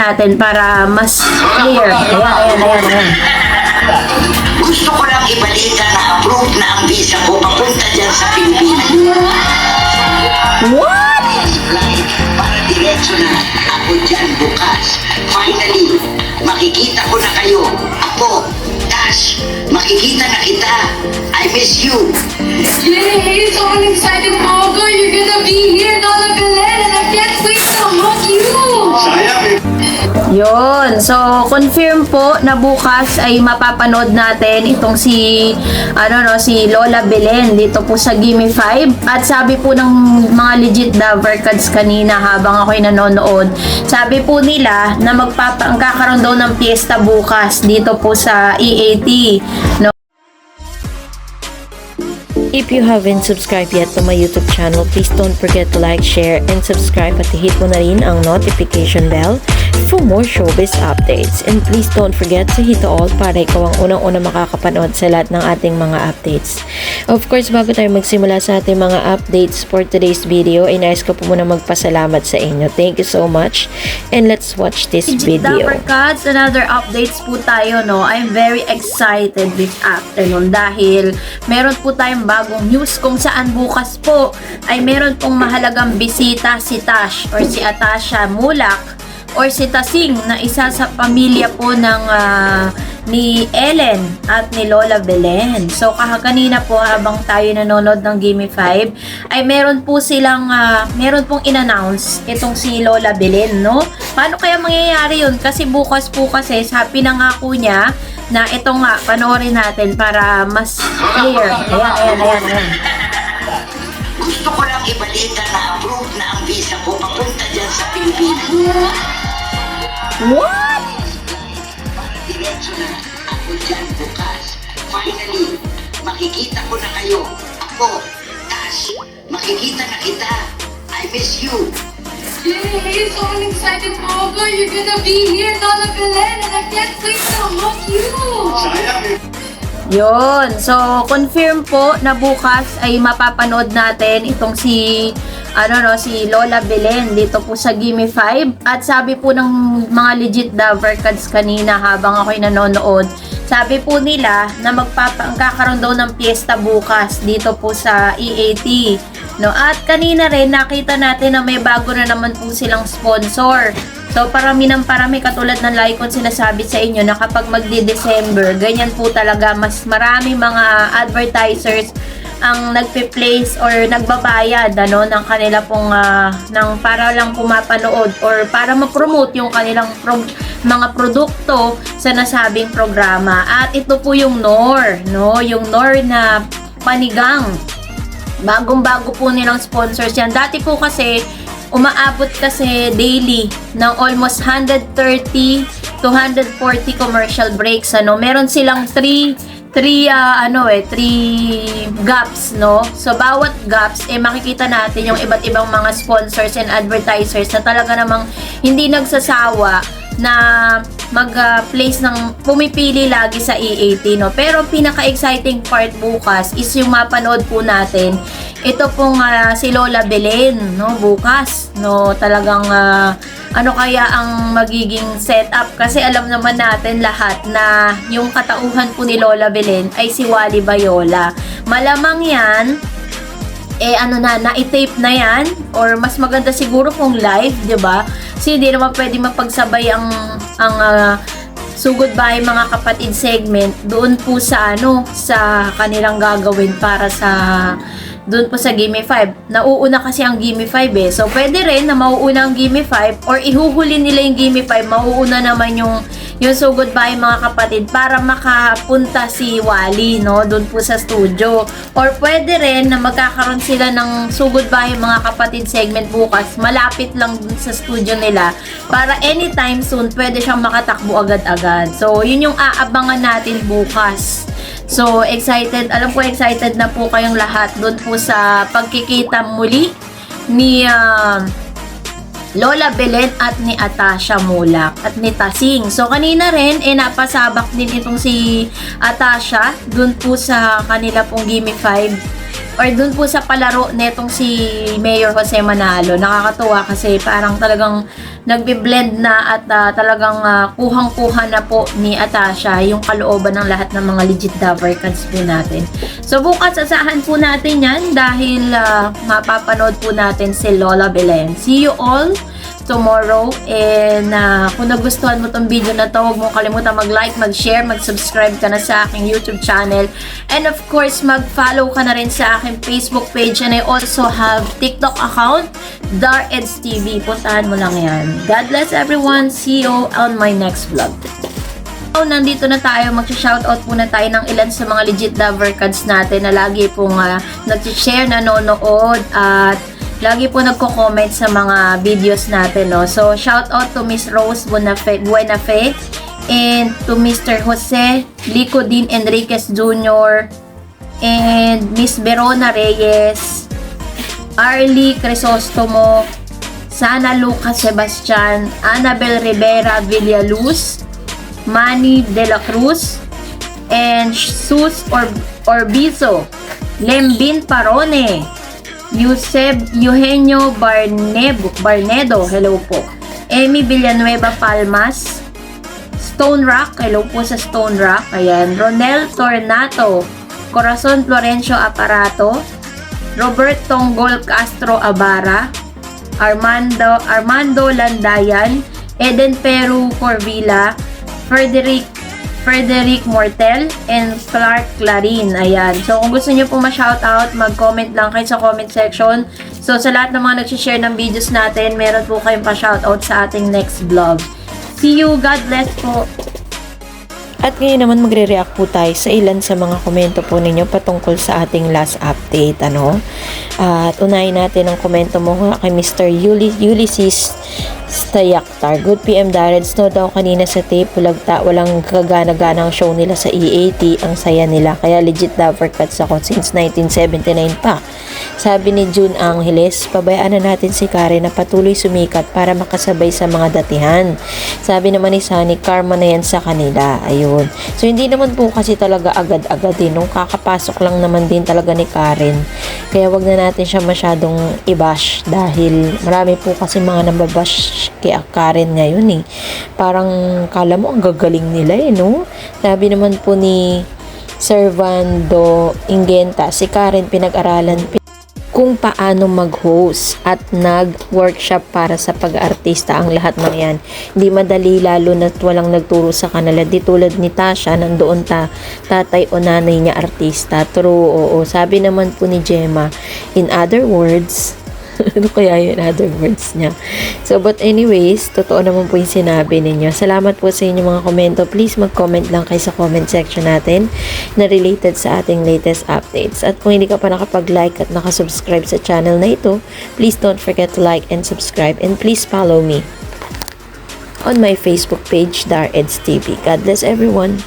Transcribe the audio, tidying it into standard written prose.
natin para mas clear. Ayan. Gusto ko lang ibalita na approve na ang visa ko papunta dyan sa Pilipinas. What? Para diretso na ako dyan bukas. Finally, makikita ko na kayo. Ako, Tash, makikita na kita. I miss you. Yay! So excited, Mogo! You're gonna be here in Lola Belen, and I can't wait to hug you! Yun. So, confirm po na bukas ay mapapanood natin itong si Lola Belen dito po sa Gimme 5. At sabi po ng mga legit Davercads kanina habang ako'y nanonood, sabi po nila na ang kakaroon daw ng piyesta bukas dito po sa EAT. No? If you haven't subscribed yet to my YouTube channel, please don't forget to like, share, and subscribe at hit mo na rin ang notification bell for more showbiz updates. And please don't forget to hit the all para ikaw ang unang-una makakapanood sa lahat ng ating mga updates. Of course, bago tayo magsimula sa ating mga updates for today's video, ay nais ko po muna magpasalamat sa inyo. Thank you so much. And let's watch this video. Davercads, another updates po tayo, no? I'm very excited this afternoon dahil meron po tayong bagong news kung saan bukas po ay meron pong mahalagang bisita si Tash or si Atasha Mulak or si Tasing na isa sa pamilya po ng ni Ellen at ni Lola Belen. So kanina po habang tayo nanonood ng Gimme 5 ay meron pong in-announce itong si Lola Belen, no? Paano kaya mangyayari yun? Kasi bukas po kasi sabi na nga po niya na ito nga, panoorin natin para mas clear. Ayan. Gusto ko lang ibalita na approve na ang visa ko papunta dyan sa Pilipinas. What? Para diretso na ako dyan bukas. Finally, makikita ko na kayo. Ako, Tash, makikita na kita. I miss you. Yay! So excited, Mogo! You're gonna be here in Lola Belen, and I can't wait to hug you! Yun. So, confirm po na bukas ay mapapanood natin itong si Lola Belen dito po sa Gimme 5. At sabi po ng mga legit Davercads kanina habang ako'y nanonood, sabi po nila na ang kakaroon daw ng piyesta bukas dito po sa EAT. No? At kanina rin nakita natin na may bago na naman po silang sponsor. So, parami katulad ng like ko sinasabi sa inyo na kapag magdi-December, ganyan po talaga, mas marami mga advertisers ang nagpe-place or nagbabayad ng kanila pong para lang pumapanood or para ma-promote yung kanilang mga produkto sa nasabing programa. At ito po yung Knorr, no? Yung Knorr na panigang. Bagong-bago po nilang sponsors yan. Dati po kasi umaabot kasi daily ng almost 130 to 140 commercial breaks. Meron silang 3 gaps, no? So bawat gaps makikita natin yung iba't ibang mga sponsors and advertisers na talaga namang hindi nagsasawa na mag-place pumipili lagi sa EAT, no? Pero pinaka-exciting part bukas is yung mapanood po natin ito pong si Lola Belen, no? Bukas, no? Talagang ano kaya ang magiging setup, kasi alam naman natin lahat na yung katauhan po ni Lola Belen ay si Wally Bayola. Malamang yan na-tape na yan, or mas maganda siguro kung live, 'di ba? Kasi hindi naman pwede mapagsabay ang Sugod Bahay Mga Kapatid segment doon po sa sa kanilang gagawin para sa doon po sa Gimme 5. Nauuna kasi ang Gimme 5 So, pwede rin na mauuna ang Gimme 5 or ihuhuli nila yung Gimme 5, mauuna naman yung Sugod Bahay Mga Kapatid para makapunta si Wally, no? Doon po sa studio. Or pwede rin na magkakaroon sila ng Sugod Bahay Mga Kapatid segment bukas. Malapit lang dun sa studio nila para anytime soon pwede siyang makatakbo agad-agad. So, yun yung aabangan natin bukas. So, excited. Alam ko excited na po kayong lahat doon po sa pagkikita muli ni Lola Belen at ni Atasha Mulak at ni Tasing. So, kanina rin, napasabak din itong si Atasha doon po sa kanila pong Gimme 5 or dun po sa palaro netong si Mayor Jose Manalo. Nakakatuwa kasi parang talagang nagbe-blend na at talagang kuhang-kuha na po ni Atasha yung kalooban ng lahat ng mga legit Davercans po natin. So bukas asahan po natin yan dahil mapapanood po natin si Lola Belen. See you all tomorrow, and kung nagustuhan mo tong video na to, huwag mo kalimutan mag-like, mag-share, mag-subscribe ka na sa aking YouTube channel, and of course mag-follow ka na rin sa aking Facebook page, and I also have TikTok account, Dareds TV. Puntahan mo lang yan. God bless everyone. See you on my next vlog. So, nandito na tayo, mag-shoutout muna tayo ng ilan sa mga legit Davercans natin na lagi pong nag-share, nanonood, at lagi po nagko-comment sa mga videos natin, no? So, shout out to Miss Rose Buenafe and to Mr. Jose Licodin Enriquez Jr. and Miss Verona Reyes, Arlie Crisostomo, Sana Lucas Sebastian, Annabel Rivera Villaluz, Manny De La Cruz, and Sus Orbizo, Lembin Parone, Eugenio Barnedo, hello po. Amy Villanueva Palmas, Stone Rock, hello po sa Stone Rock. Ayan, Ronel Tornato, Corazon Florencio Aparato, Robert Tonggol Castro Abara, Armando Landayan, Eden Peru Corvilla, Frederick Mortel, and Clark Clarin. Ayan. So, kung gusto nyo po ma-shoutout, mag-comment lang kayo sa comment section. So, sa lahat ng mga nag-share ng videos natin, meron po kayong pa-shoutout sa ating next vlog. See you. God bless po. At ngayon naman magre-react po tayo sa ilan sa mga komento po ninyo patungkol sa ating last update, ano? At unahin natin ang komento mo kay Mr. Ulysses Stayaktar. Good PM Dareds, no daw kanina sa tape, walang kagana-gana ang show nila sa EAT, ang saya nila. Kaya legit Davercans ako since 1979 pa. Sabi ni June Angeles, pabayaan na natin si Karen na patuloy sumikat para makasabay sa mga datihan. Sabi naman ni Sunny, karma na yan sa kanila. Ayun. So, hindi naman po kasi talaga agad-agad din. Nung kakapasok lang naman din talaga ni Karen. Kaya wag na natin siya masyadong i-bash dahil marami po kasi mga nababash kay Karen ngayon eh. Parang kala mo ang gagaling nila eh, no? Sabi naman po ni Servando Ingenta, si Karen pinag-aralan kung paano mag-host at nag-workshop para sa pag-artista ang lahat ng yan. Hindi madali lalo na't walang nagturo sa kanila. Di tulad ni Tasha, nandoon tatay o nanay niya artista. True, oo. Sabi naman po ni Gemma, in other words, ano kaya yung other words niya? So, but anyways, totoo naman po yung sinabi ninyo. Salamat po sa inyong mga komento. Please mag-comment lang kayo sa comment section natin na related sa ating latest updates. At kung hindi ka pa nakapag-like at nakasubscribe sa channel na ito, please don't forget to like and subscribe, and please follow me on my Facebook page, Dareds TV. God bless everyone.